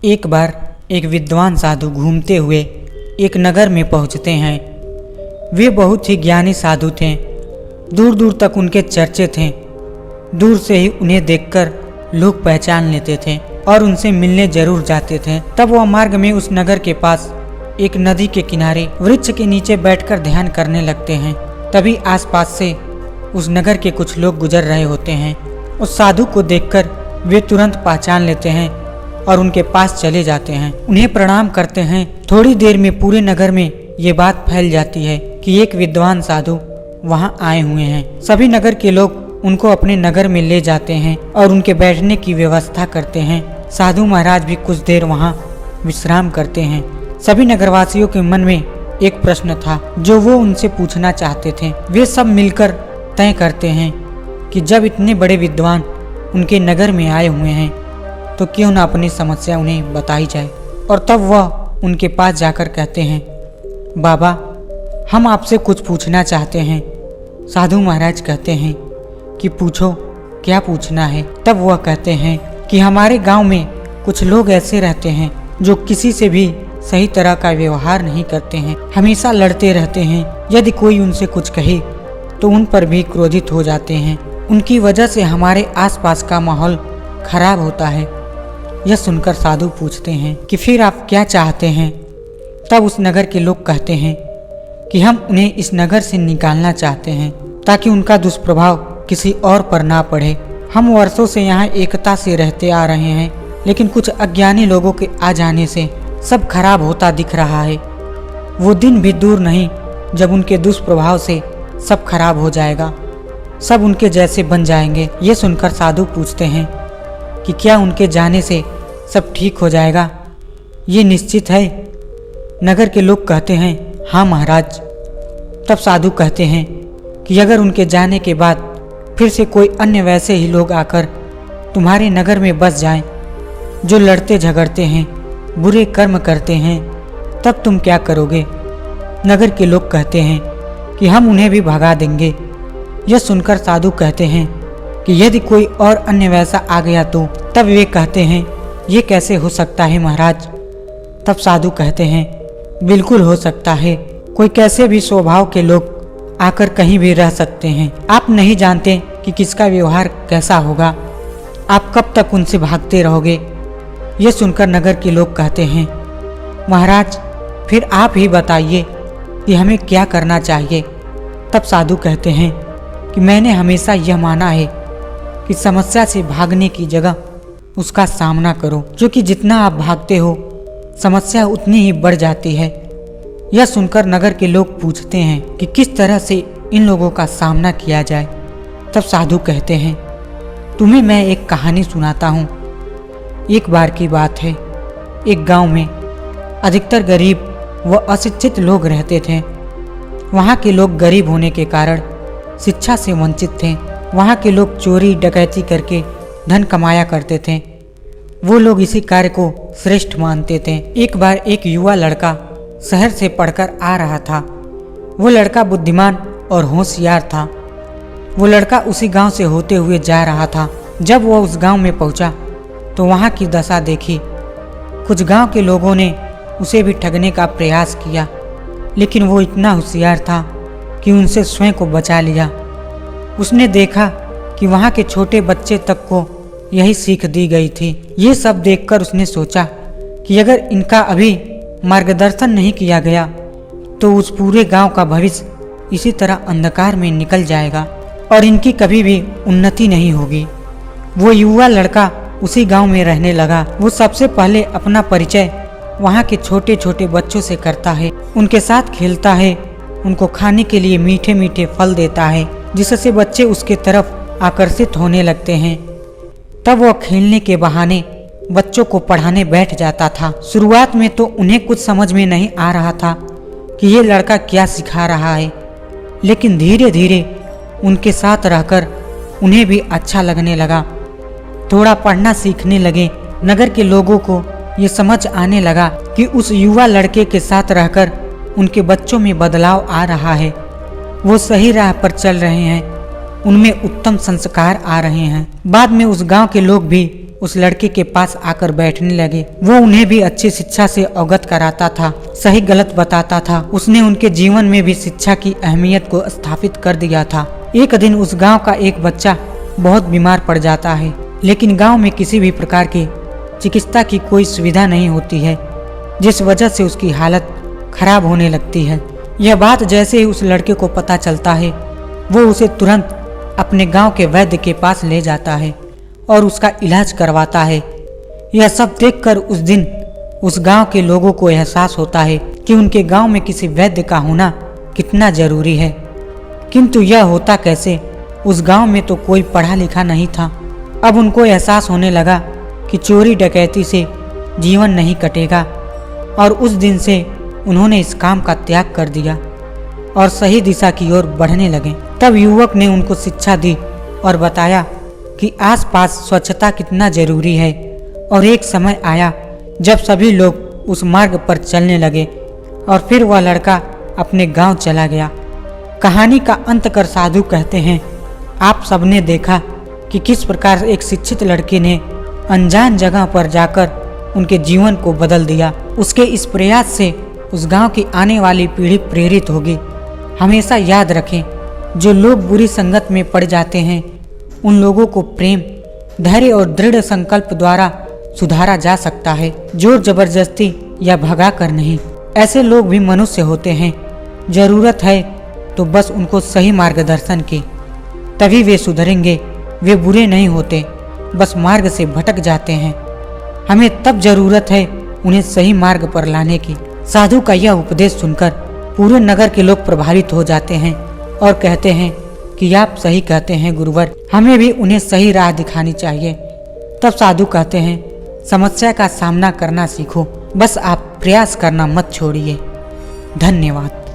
एक बार एक विद्वान साधु घूमते हुए एक नगर में पहुंचते हैं। वे बहुत ही ज्ञानी साधु थे। दूर दूर तक उनके चर्चे थे। दूर से ही उन्हें देखकर लोग पहचान लेते थे और उनसे मिलने जरूर जाते थे। तब वह मार्ग में उस नगर के पास एक नदी के किनारे वृक्ष के नीचे बैठकर ध्यान करने लगते हैं। तभी आसपास से उस नगर के कुछ लोग गुजर रहे होते हैं। उस साधु को देखकर वे तुरंत पहचान लेते हैं और उनके पास चले जाते हैं। उन्हें प्रणाम करते हैं। थोड़ी देर में पूरे नगर में ये बात फैल जाती है कि एक विद्वान साधु वहाँ आए हुए हैं। सभी नगर के लोग उनको अपने नगर में ले जाते हैं और उनके बैठने की व्यवस्था करते हैं। साधु महाराज भी कुछ देर वहाँ विश्राम करते हैं। सभी नगरवासियों के मन में एक प्रश्न था जो वो उनसे पूछना चाहते थे। वे सब मिलकर तय करते हैं कि जब इतने बड़े विद्वान उनके नगर में आए हुए हैं तो क्यों न अपनी समस्या उन्हें बताई जाए। और तब वह उनके पास जाकर कहते हैं, बाबा हम आपसे कुछ पूछना चाहते हैं। साधु महाराज कहते हैं कि पूछो, क्या पूछना है। तब वह कहते हैं कि हमारे गांव में कुछ लोग ऐसे रहते हैं जो किसी से भी सही तरह का व्यवहार नहीं करते हैं, हमेशा लड़ते रहते हैं। यदि कोई उनसे कुछ कहे तो उन पर भी क्रोधित हो जाते हैं। उनकी वजह से हमारे आसपास का माहौल खराब होता है। यह सुनकर साधु पूछते हैं कि फिर आप क्या चाहते हैं। तब उस नगर के लोग कहते हैं कि हम उन्हें इस नगर से निकालना चाहते हैं ताकि उनका दुष्प्रभाव किसी और पर ना पड़े। हम वर्षों से यहाँ एकता से रहते आ रहे हैं, लेकिन कुछ अज्ञानी लोगों के आ जाने से सब खराब होता दिख रहा है। वो दिन भी दूर नहीं जब उनके दुष्प्रभाव से सब खराब हो जाएगा, सब उनके जैसे बन जाएंगे। ये सुनकर साधु पूछते हैं कि क्या उनके जाने से सब ठीक हो जाएगा, ये निश्चित है। नगर के लोग कहते हैं, हाँ महाराज। तब साधु कहते हैं कि अगर उनके जाने के बाद फिर से कोई अन्य वैसे ही लोग आकर तुम्हारे नगर में बस जाएं, जो लड़ते झगड़ते हैं, बुरे कर्म करते हैं, तब तुम क्या करोगे। नगर के लोग कहते हैं कि हम उन्हें भी भगा देंगे। यह सुनकर साधु कहते हैं कि यदि कोई और अन्य वैसा आ गया तो। तब वे कहते हैं, ये कैसे हो सकता है महाराज। तब साधु कहते हैं, बिल्कुल हो सकता है। कोई कैसे भी स्वभाव के लोग आकर कहीं भी रह सकते हैं। आप नहीं जानते कि किसका व्यवहार कैसा होगा। आप कब तक उनसे भागते रहोगे। ये सुनकर नगर के लोग कहते हैं, महाराज फिर आप ही बताइए कि हमें क्या करना चाहिए। तब साधु कहते हैं कि मैंने हमेशा यह माना है कि समस्या से भागने की जगह उसका सामना करो, क्योंकि जितना आप भागते हो समस्या उतनी ही बढ़ जाती है। यह सुनकर नगर के लोग पूछते हैं कि किस तरह से इन लोगों का सामना किया जाए। तब साधु कहते हैं, तुम्हें मैं एक कहानी सुनाता हूँ। एक बार की बात है, एक गांव में अधिकतर गरीब व अशिक्षित लोग रहते थे। वहाँ के लोग गरीब होने के कारण शिक्षा से वंचित थे। वहाँ के लोग चोरी डकैती करके धन कमाया करते थे। वो लोग इसी कार्य को श्रेष्ठ मानते थे। एक बार एक युवा लड़का शहर से पढ़कर आ रहा था। वो लड़का बुद्धिमान और होशियार था। वो लड़का उसी गांव से होते हुए जा रहा था। जब वह उस गांव में पहुंचा तो वहाँ की दशा देखी। कुछ गांव के लोगों ने उसे भी ठगने का प्रयास किया, लेकिन वो इतना होशियार था कि उनसे स्वयं को बचा लिया। उसने देखा कि वहाँ के छोटे बच्चे तक को यही सीख दी गई थी। ये सब देखकर उसने सोचा कि अगर इनका अभी मार्गदर्शन नहीं किया गया तो उस पूरे गांव का भविष्य इसी तरह अंधकार में निकल जाएगा और इनकी कभी भी उन्नति नहीं होगी। वो युवा लड़का उसी गांव में रहने लगा। वो सबसे पहले अपना परिचय वहाँ के छोटे छोटे बच्चों से करता है, उनके साथ खेलता है, उनको खाने के लिए मीठे मीठे फल देता है, जिससे बच्चे उसके तरफ आकर्षित होने लगते हैं। तब वह खेलने के बहाने बच्चों को पढ़ाने बैठ जाता था। शुरुआत में तो उन्हें कुछ समझ में नहीं आ रहा था कि ये लड़का क्या सिखा रहा है, लेकिन धीरे धीरे उनके साथ रहकर उन्हें भी अच्छा लगने लगा। थोड़ा पढ़ना सीखने लगे। नगर के लोगों को ये समझ आने लगा कि उस युवा लड़के के साथ रहकर उनके बच्चों में बदलाव आ रहा है। वो सही राह पर चल रहे हैं, उनमें उत्तम संस्कार आ रहे हैं। बाद में उस गांव के लोग भी उस लड़के के पास आकर बैठने लगे। वो उन्हें भी अच्छी शिक्षा से अवगत कराता था, सही गलत बताता था। उसने उनके जीवन में भी शिक्षा की अहमियत को स्थापित कर दिया था। एक दिन उस गांव का एक बच्चा बहुत बीमार पड़ जाता है, लेकिन गांव में किसी भी प्रकार की चिकित्सा की कोई सुविधा नहीं होती है, जिस वजह से उसकी हालत खराब होने लगती है। यह बात जैसे ही उस लड़के को पता चलता है, वो उसे तुरंत अपने गांव के वैद्य के पास ले जाता है और उसका इलाज करवाता है। यह सब देखकर उस दिन उस गांव के लोगों को एहसास होता है कि उनके गांव में किसी वैद्य का होना कितना जरूरी है। किंतु यह होता कैसे? उस गांव में तो कोई पढ़ा लिखा नहीं था। अब उनको एहसास होने लगा कि चोरी डकैती से जीवन नहीं कटेगा, और उस दिन से उन्होंने इस काम का त्याग कर दिया और सही दिशा की ओर बढ़ने लगे। तब युवक ने उनको शिक्षा दी और बताया कि आसपास स्वच्छता कितना जरूरी है। और एक समय आया जब सभी लोग उस मार्ग पर चलने लगे और फिर वह लड़का अपने गांव चला गया। कहानी का अंत कर साधु कहते हैं, आप सबने देखा कि किस प्रकार एक शिक्षित लड़के ने अनजान जगह पर जाकर उनके जीवन को बदल दिया। उसके इस प्रयास से उस गांव की आने वाली पीढ़ी प्रेरित होगी। हमेशा याद रखें, जो लोग बुरी संगत में पड़ जाते हैं उन लोगों को प्रेम, धैर्य और दृढ़ संकल्प द्वारा सुधारा जा सकता है, जोर जबरदस्ती या भगा कर नहीं। ऐसे लोग भी मनुष्य होते हैं, जरूरत है तो बस उनको सही मार्गदर्शन की, तभी वे सुधरेंगे। वे बुरे नहीं होते, बस मार्ग से भटक जाते हैं। हमें तब जरूरत है उन्हें सही मार्ग पर लाने की। साधु का यह उपदेश सुनकर पूरे नगर के लोग प्रभावित हो जाते हैं और कहते हैं कि आप सही कहते हैं गुरुवर, हमें भी उन्हें सही राह दिखानी चाहिए। तब साधु कहते हैं, समस्या का सामना करना सीखो, बस आप प्रयास करना मत छोड़िए। धन्यवाद।